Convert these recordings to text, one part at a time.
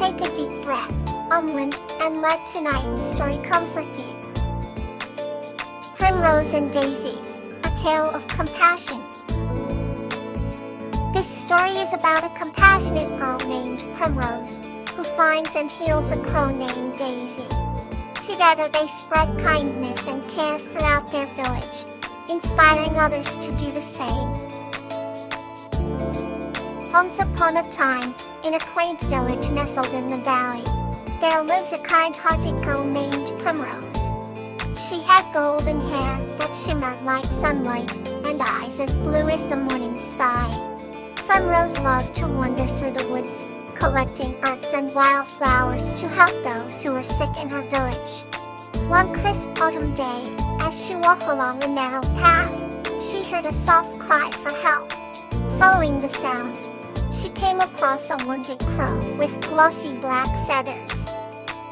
take a deep breath, unwind, and let tonight's story comfort you. Primrose and Daisy, a tale of compassion. This story is about a compassionate girl named Primrose, who finds and heals a crow named Daisy. Together they spread kindness and care throughout their village, inspiring others to do the same. Once upon a time, in a quaint village nestled in the valley, there lived a kind-hearted girl named Primrose. She had golden hair that shimmered like sunlight and eyes as blue as the morning sky. Primrose loved to wander through the woods, collecting herbs and wildflowers to help those who were sick in her village. One crisp autumn day, as she walked along a narrow path, she heard a soft cry for help. Following the sound, she came across a wounded crow with glossy black feathers.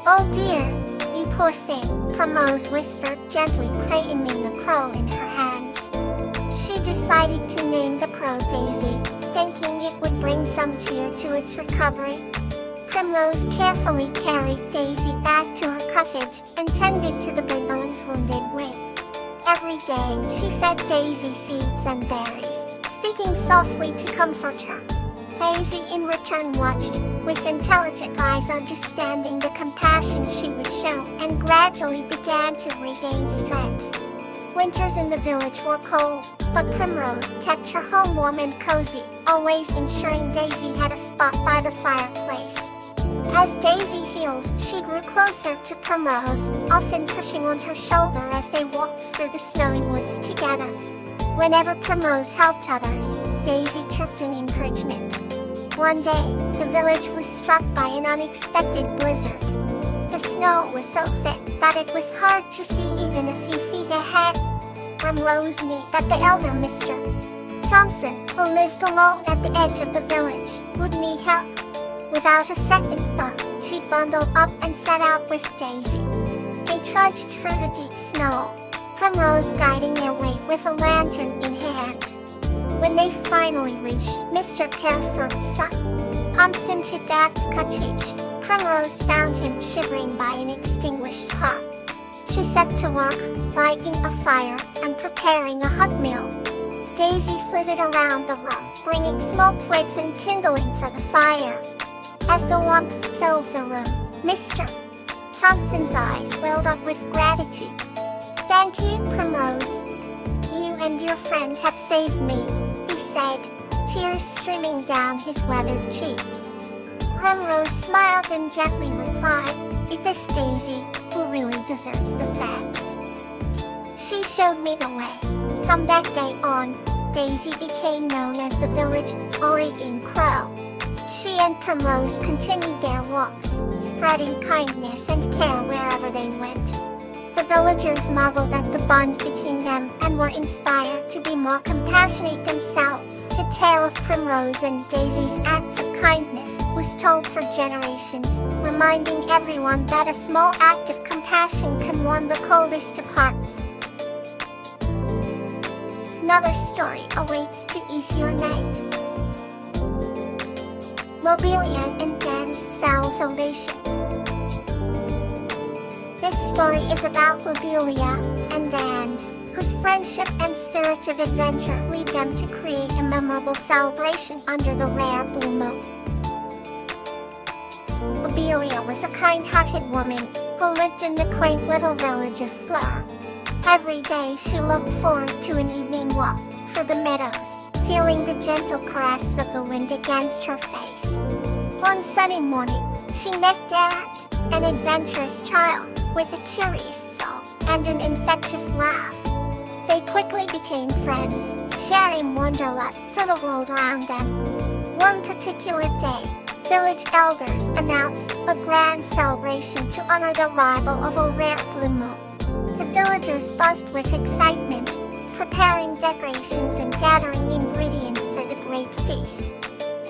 "Oh dear, you poor thing," Primrose whispered, gently cradling the crow in her hands. She decided to name the crow Daisy, thinking it would bring some cheer to its recovery. Primrose carefully carried Daisy back to her cottage and tended to the bird's wounded wing. Every day, she fed Daisy seeds and berries, speaking softly to comfort her. Daisy in return watched, with intelligent eyes, understanding the compassion she was shown, and gradually began to regain strength. Winters in the village were cold, but Primrose kept her home warm and cozy, always ensuring Daisy had a spot by the fireplace. As Daisy healed, she grew closer to Primrose, often pushing on her shoulder as they walked through the snowy woods together. Whenever Primrose helped others, Daisy chirped in encouragement. One day, the village was struck by an unexpected blizzard. The snow was so thick that it was hard to see even a few feet ahead. Primrose knew that the elder Mr. Thompson, who lived alone at the edge of the village, would need help. Without a second thought, she bundled up and set out with Daisy. They trudged through the deep snow, Primrose guiding their way with a lantern in hand. When they finally reached Mr. Careford's son, Thompson Chidak's cottage, Primrose found him shivering by an extinguished hearth. She set to work, lighting a fire and preparing a hot meal. Daisy flitted around the room, bringing small twigs and kindling for the fire. As the warmth filled the room, Mr. Thompson's eyes welled up with gratitude. "Thank you, Primrose. You and your friend have saved me," he said, tears streaming down his weathered cheeks. Primrose smiled and gently replied, "It is Daisy who really deserves the thanks. She showed me the way." From that day on, Daisy became known as the village Oregon Crow. She and Primrose continued their walks, spreading kindness and care wherever they went. The villagers marveled at the bond between them and were inspired to be more compassionate themselves. The tale of Primrose and Daisy's acts of kindness was told for generations, reminding everyone that a small act of compassion can warm the coldest of hearts. Another story awaits to ease your night. Lobelia and Dan's salvation. This story is about Lobelia and Dan, whose friendship and spirit of adventure lead them to create a memorable celebration under the rare blue moon. Lobelia was a kind-hearted woman who lived in the quaint little village of Fleur. Every day she looked forward to an evening walk through the meadows, feeling the gentle caress of the wind against her face. One sunny morning, she met Dad, an adventurous child with a curious soul and an infectious laugh. They quickly became friends, sharing wanderlust for the world around them. One particular day, village elders announced a grand celebration to honor the arrival of a rare blue moon. The villagers buzzed with excitement, preparing decorations and gathering ingredients for the great feast.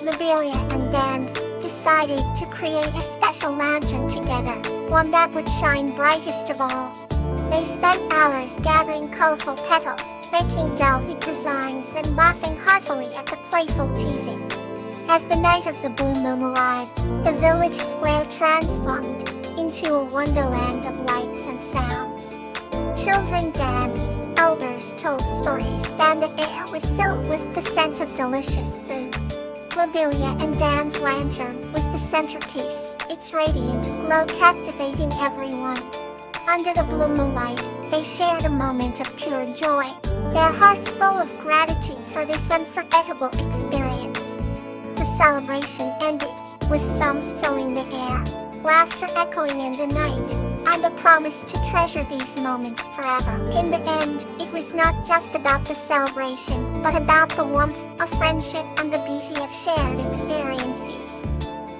Lobelia and Dan decided to create a special lantern together, one that would shine brightest of all. They spent hours gathering colorful petals, making delicate designs and laughing heartily at the playful teasing. As the night of the blue moon arrived, the village square transformed into a wonderland of lights and sounds. Children danced, elders told stories, and the air was filled with the scent of delicious food. Lobelia and Dan's lantern was the centerpiece, its radiant glow captivating everyone. Under the blue moonlight, they shared a moment of pure joy, their hearts full of gratitude for this unforgettable experience. The celebration ended, with songs filling the air, laughter echoing in the night, and a promise to treasure these moments forever. In the end, it was not just about the celebration, but about the warmth of friendship and the beauty of shared experiences.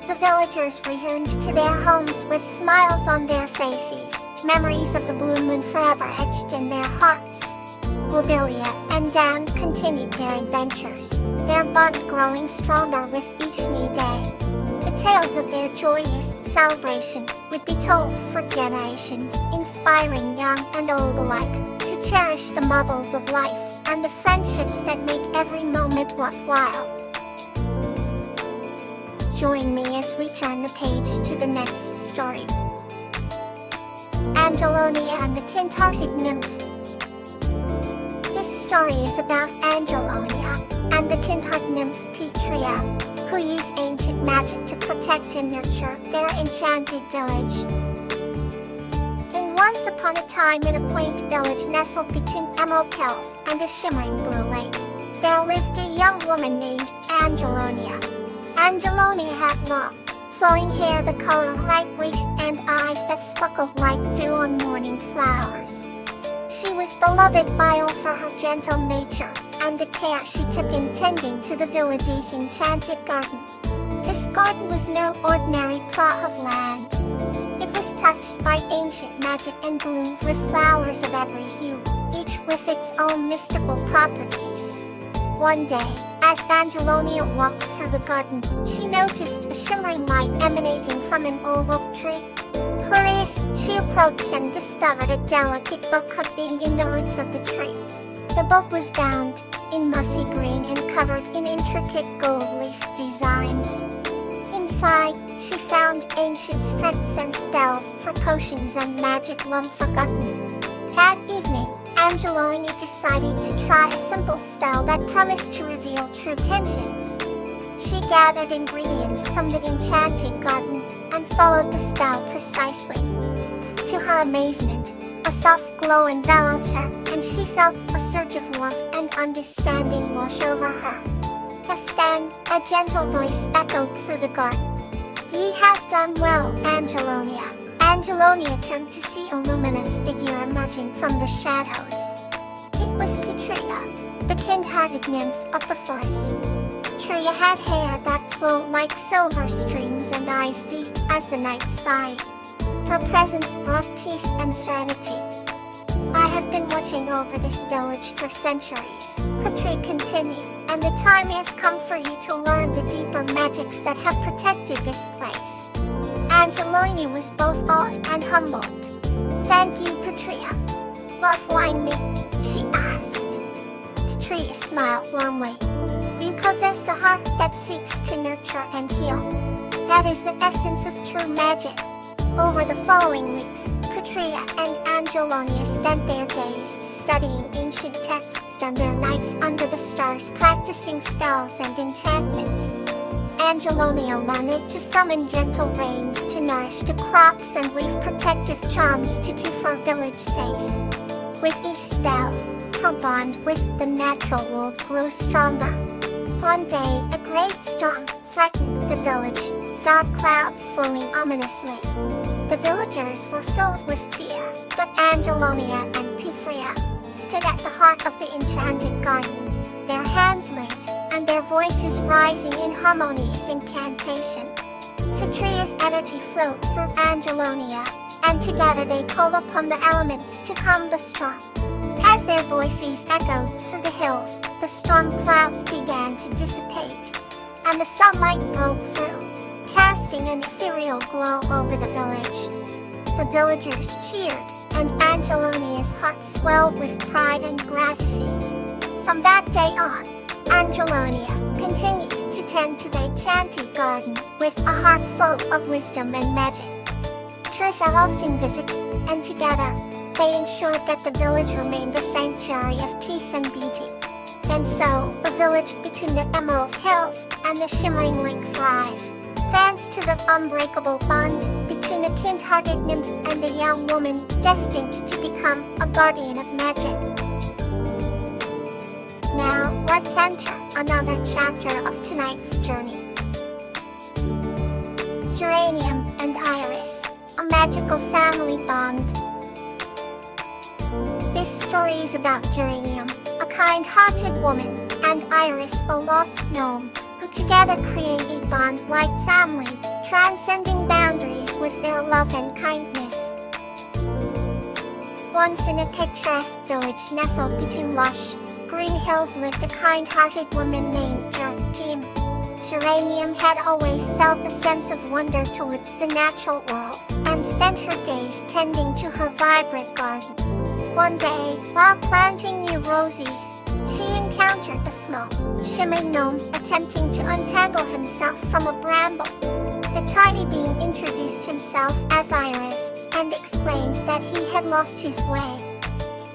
The villagers returned to their homes with smiles on their faces, memories of the blue moon forever etched in their hearts. Lobelia and Dan continued their adventures, their bond growing stronger with each new day. The tales of their joyous celebration would be told for generations, inspiring young and old alike to cherish the marvels of life and the friendships that make every moment worthwhile. Join me as we turn the page to the next story. Angelonia and the Kind-Hearted Nymph. This story is about Angelonia and the kind-hearted nymph Petria, who use ancient magic to protect and nurture their enchanted village. Once upon a time, in a quaint village nestled between emerald hills and a shimmering blue lake, there lived a young woman named Angelonia. Angelonia had long, flowing hair the color of ripe wheat and eyes that sparkled like dew on morning flowers. She was beloved by all for her gentle nature and the care she took in tending to the village's enchanted garden. This garden was no ordinary plot of land. It was touched by ancient magic and bloomed with flowers of every hue, each with its own mystical properties. One day, as Angelonia walked through the garden, she noticed a shimmering light emanating from an old oak tree. Curious, she approached and discovered a delicate book hidden in the roots of the tree. The book was bound in mossy green and covered in intricate gold leaf designs. Inside, she found ancient scripts and spells for potions and magic long forgotten. That evening, Angelonia decided to try a simple spell that promised to reveal true intentions. She gathered ingredients from the enchanted garden and followed the spell precisely. To her amazement, a soft glow enveloped her, and she felt a surge of warmth and understanding wash over her. Just then, a gentle voice echoed through the garden. "You have done well, Angelonia." Angelonia turned to see a luminous figure emerging from the shadows. It was Petria, the kind-hearted nymph of the forest. Petria had hair that flowed like silver streams and eyes deep as the night sky. Her presence brought peace and serenity. "I have been watching over this village for centuries," Petria continued, "and the time has come for you to learn the deeper magics that have protected this place." Angelonia was both awed and humbled. "Thank you, Petria. What find me?" she asked. Petria smiled warmly. "You possess the heart that seeks to nurture and heal. That is the essence of true magic." Over the following weeks, Petria and Angelonia spent their days studying ancient texts and their nights under the stars practicing spells and enchantments. Angelonia learned to summon gentle rains to nourish the crops and weave protective charms to keep her village safe. With each spell, her bond with the natural world grew stronger. One day, a great storm threatened the village, dark clouds forming ominously. The villagers were filled with fear, but Angelonia and Petria stood at the heart of the enchanted garden, their hands linked and their voices rising in harmonious incantation. Petria's energy flowed through Angelonia, and together they called upon the elements to calm the storm. As their voices echoed through the hills, the storm clouds began to dissipate, and the sunlight broke through, casting an ethereal glow over the village. The villagers cheered, and Angelonia's heart swelled with pride and gratitude. From that day on, Angelonia continued to to tend to the enchanted garden with a heart full of wisdom and magic. Trisha often visited, and together, they ensured that the village remained a sanctuary of peace and beauty. And so, the village between the Emerald Hills and the shimmering lake thrived, thanks to the unbreakable bond between a kind-hearted nymph and a young woman destined to become a guardian of magic. Now, let's enter another chapter of tonight's journey. Geranium and Iris, a magical family bond. This story is about Geranium, a kind-hearted woman, and Iris, a lost gnome, who together create a bond like family, transcending boundaries with their love and kindness. Once in a picturesque village nestled between lush, green hills lived a kind-hearted woman named Geranium. Geranium had always felt a sense of wonder towards the natural world, and spent her days tending to her vibrant garden. One day, while planting new roses, she encountered a small, shimmering gnome attempting to untangle himself from a bramble. The tiny being introduced himself as Iris, and explained that he had lost his way.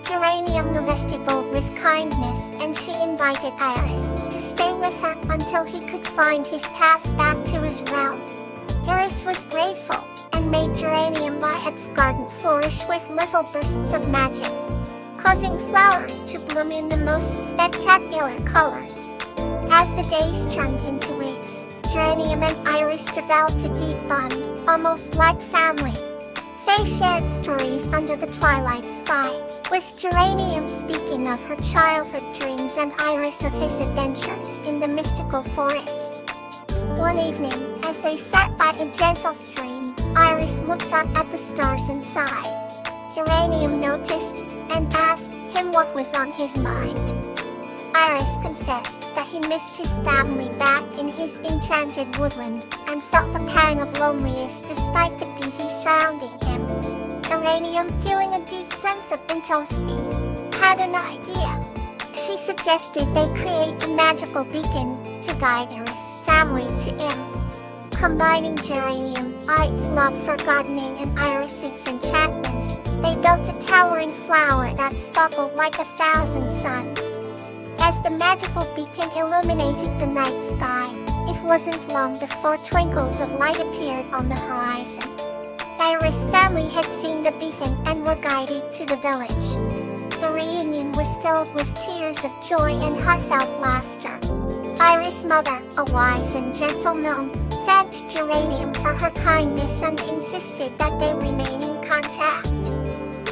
Geranium investigated with kindness, and she invited Iris to stay with her until he could find his path back to his realm. Iris was grateful, and made Geranium by its garden flourish with little bursts of magic, causing flowers to bloom in the most spectacular colors. As the days turned into weeks, Geranium and Iris developed a deep bond, almost like family. They shared stories under the twilight sky, with Geranium speaking of her childhood dreams and Iris of his adventures in the mystical forest. One evening, as they sat by a gentle stream, Iris looked up at the stars and sighed. Geranium noticed, and asked him what was on his mind. Iris confessed that he missed his family back in his enchanted woodland, and felt the pang of loneliness despite the beauty surrounding him. Geranium, feeling a deep sense of intensity, had an idea. She suggested they create a magical beacon to guide Iris' family to him. Combining Geranium, its love for gardening, and Iris' enchantments, they built a towering flower that sparkled like 1,000 suns. As the magical beacon illuminated the night sky, it wasn't long before twinkles of light appeared on the horizon. Iris' family had seen the beacon and were guided to the village. The reunion was filled with tears of joy and heartfelt laughter. Iris' mother, a wise and gentle gnome, thanked Geranium for her kindness and insisted that they remain in contact.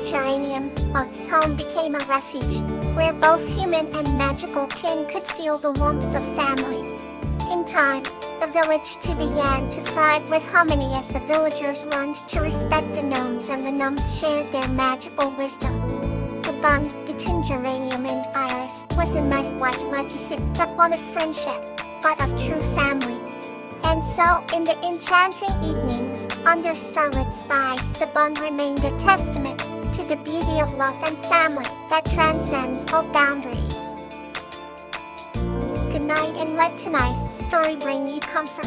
Geranium's home became a refuge, where both human and magical kin could feel the warmth of family. In time, the village too began to thrive with harmony as the villagers learned to respect the gnomes and the gnomes shared their magical wisdom. The bond between Geranium and Iris wasn't like legacy, not one of friendship, but of true family. And so, in the enchanting evenings, under starlit skies, the bond remained a testament to the beauty of love and family that transcends all boundaries. Good night, and let tonight's story bring you comfort.